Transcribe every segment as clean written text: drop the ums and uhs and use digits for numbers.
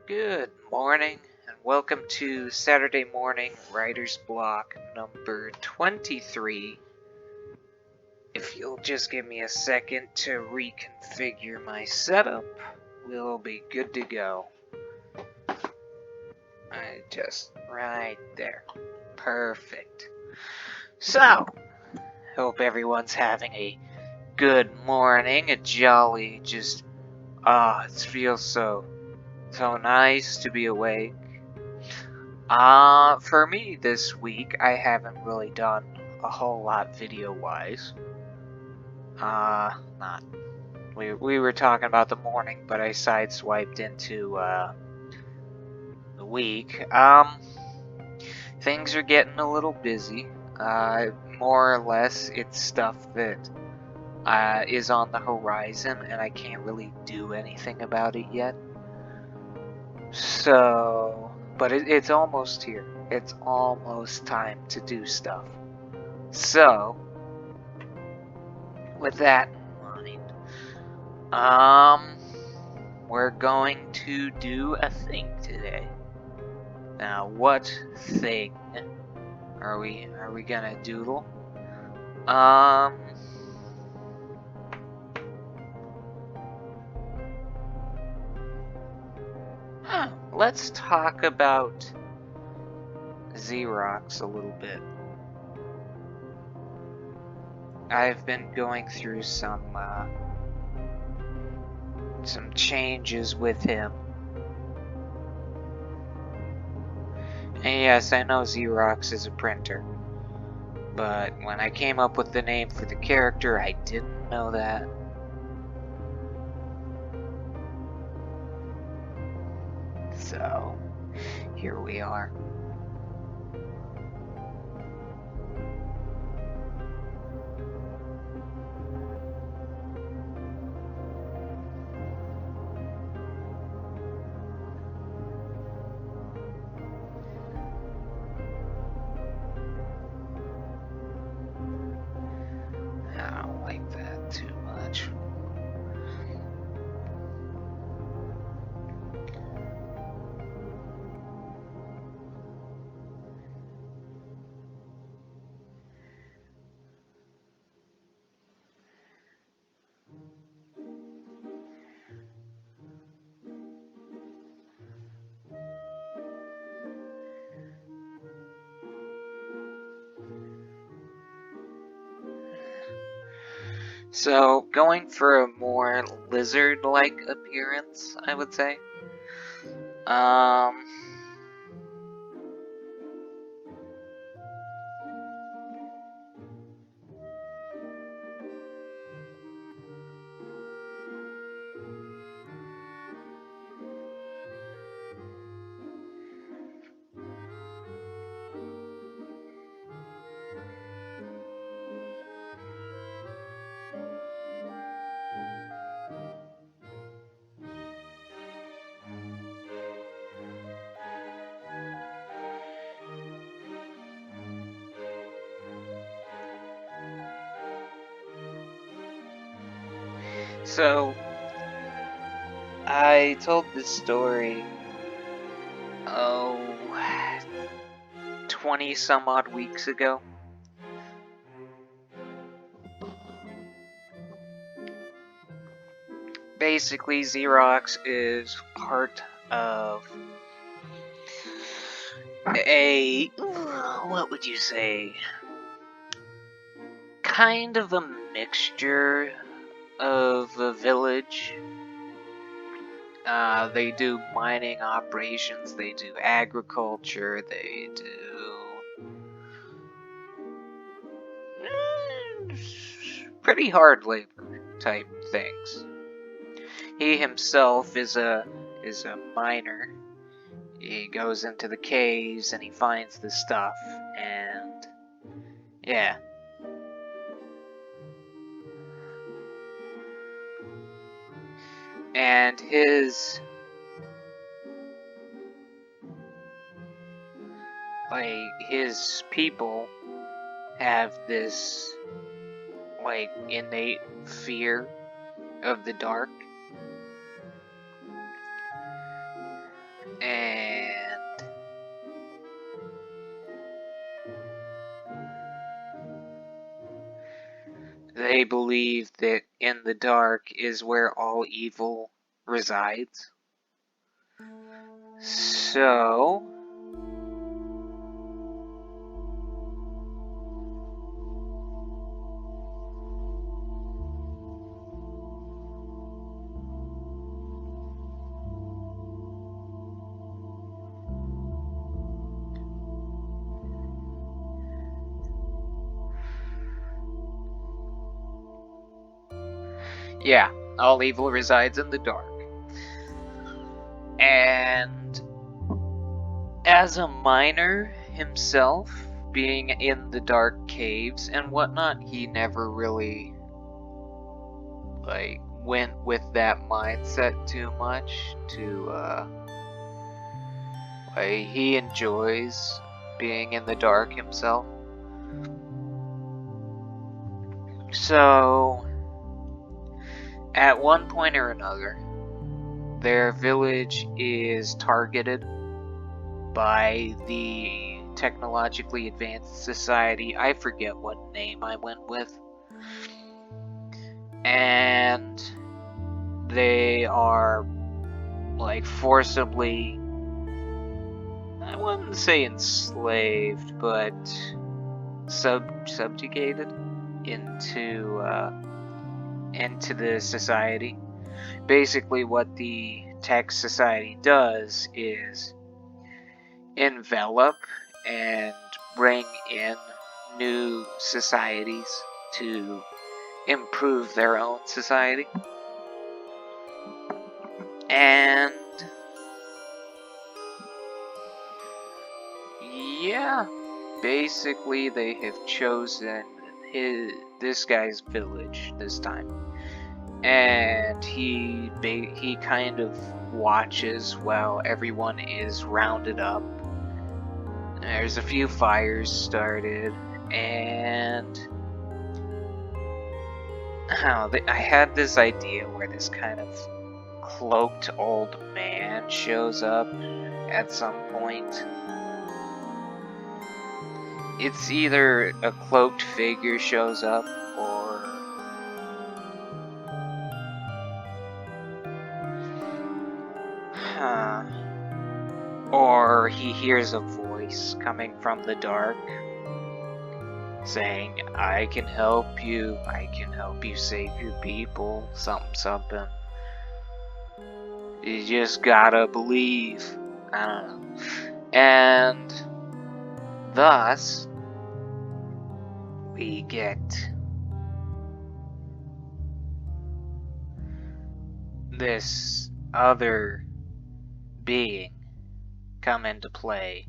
Good morning, and welcome to Saturday Morning Writer's Block number 23. If you'll just give me a second to reconfigure my setup, we'll be good to go. Right there. Perfect. So, hope everyone's having a good morning, a jolly, it feels so nice to be awake. For me this week, I haven't really done a whole lot video-wise. We were talking about the morning, but I sideswiped into, the week. Things are getting a little busy. More or less, it's stuff that, is on the horizon, and I can't really do anything about it yet. So, but it's almost here. It's almost time to do stuff. So, with that in mind, we're going to do a thing today. Now, what thing are we gonna doodle? Let's talk about Xerox a little bit. I've been going through some changes with him. And yes, I know Xerox is a printer, but when I came up with the name for the character, I didn't know that. So, here we are. I don't like that too much. So, going for a more lizard-like appearance, I would say. So, I told this story, 20 some odd weeks ago. Basically, Xerox is part of what would you say? Kind of a mixture of a village. They do mining operations, they do agriculture, they do pretty hard labor type things. He himself is a miner. He goes into the caves and he finds the stuff, and yeah. And his people have this innate fear of the dark. they believe that in the dark is where all evil resides. So, yeah, all evil resides in the dark. And as a miner himself, being in the dark caves and whatnot, he never really went with that mindset too much. He enjoys being in the dark himself. So, at one point or another, their village is targeted by the technologically advanced society. I forget what name I went with. And they are forcibly, I wouldn't say enslaved, but subjugated into the society. Basically what the tech society does is envelop and bring in new societies to improve their own society. And yeah, basically they have chosen this guy's village this time. And he kind of watches while everyone is rounded up. There's a few fires started, and I had this idea where this kind of cloaked old man shows up at some point. It's either a cloaked figure shows up, or he hears a voice coming from the dark saying, I can help you save your people, something. You just gotta believe. I don't know. And thus, we get this other being come into play.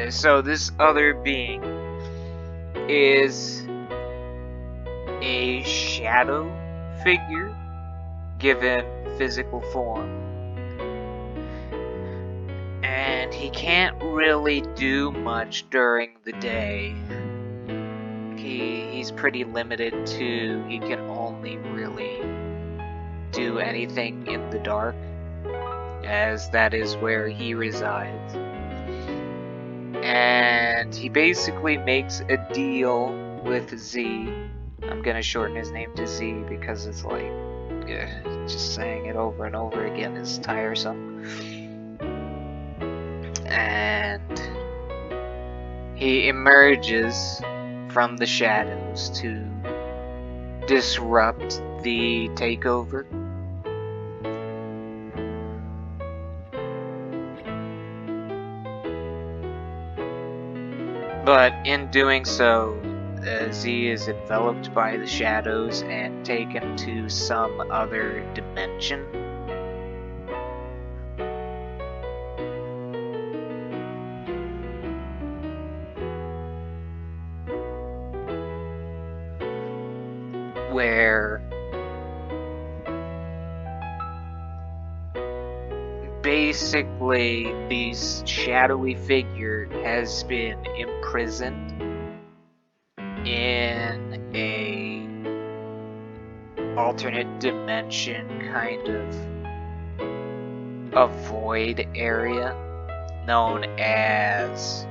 So this other being is a shadow figure given physical form. And he can't really do much during the day. He's pretty limited to, he can only really do anything in the dark, as that is where he resides. And he basically makes a deal with Z. I'm gonna shorten his name to Z because it's just saying it over and over again is tiresome. And he emerges from the shadows to disrupt the takeover. But in doing so, Z is enveloped by the shadows and taken to some other dimension. Where basically, this shadowy figure has been imprisoned in a alternate dimension, kind of a void area known as,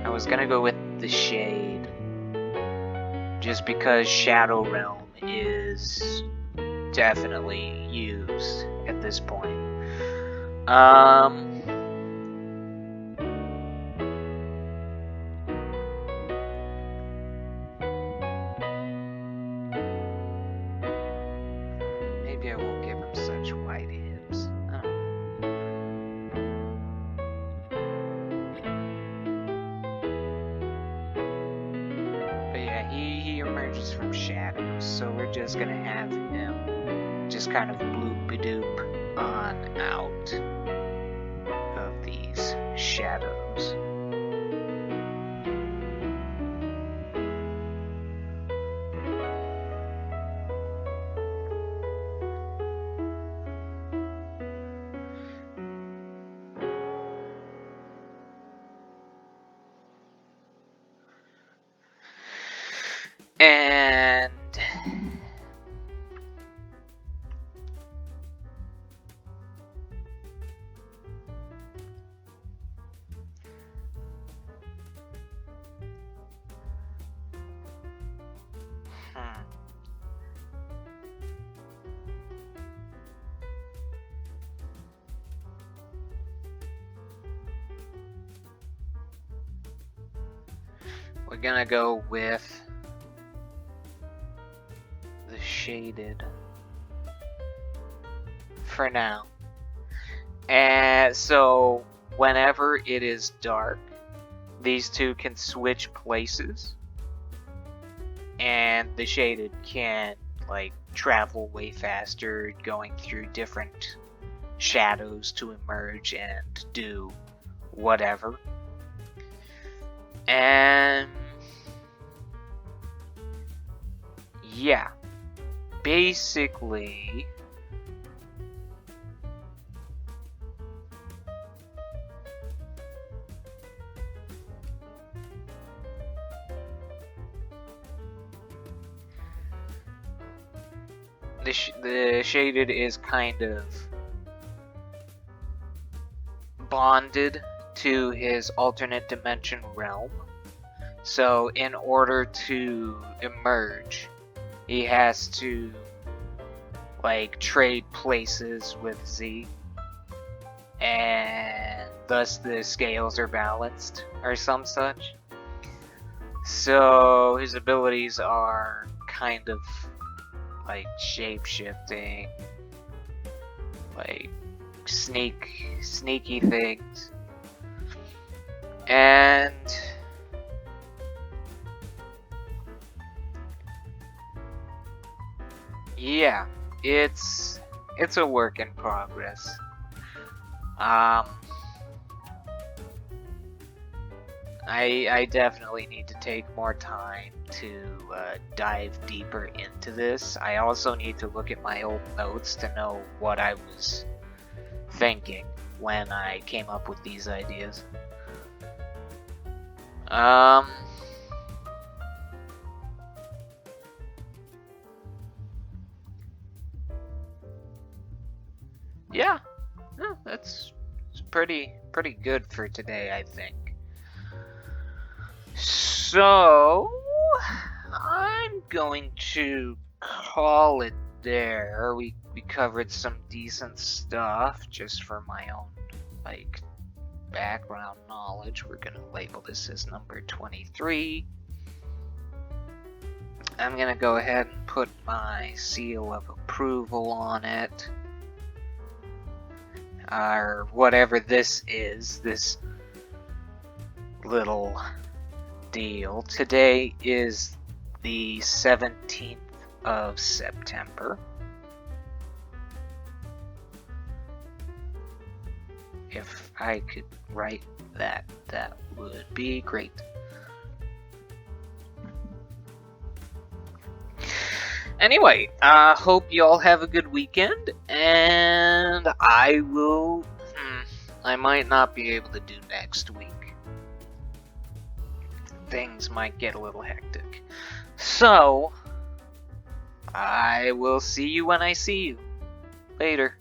I was gonna go with the Shade, just because Shadow Realm is definitely used at this point. Maybe I won't give him such wide hips. I don't know. But yeah, he emerges from shadows, so we're just gonna have him just kind of bloop-a-doop on out of these shadows. And we're gonna go with the Shaded for now. And so whenever it is dark, these two can switch places, and the Shaded can like travel way faster, going through different shadows to emerge and do whatever. And yeah, basically the Shaded is kind of bonded to his alternate dimension realm. So in order to emerge, he has to like trade places with Z, and thus the scales are balanced or some such. So his abilities are kind of like shape-shifting, like sneaky things. And yeah, it's a work in progress. I definitely need to take more time to dive deeper into this. I also need to look at my old notes to know what I was thinking when I came up with these ideas. Yeah, that's pretty good for today, I think. So I'm going to call it there. We covered some decent stuff just for my own like background knowledge. We're gonna label this as number 23. I'm gonna go ahead and put my seal of approval on it, or whatever this is, this little deal. Today is the 17th of September. If I could write that, that would be great. Anyway, hope you all have a good weekend, and I will I might not be able to do next week. Things might get a little hectic. So, I will see you when I see you. Later.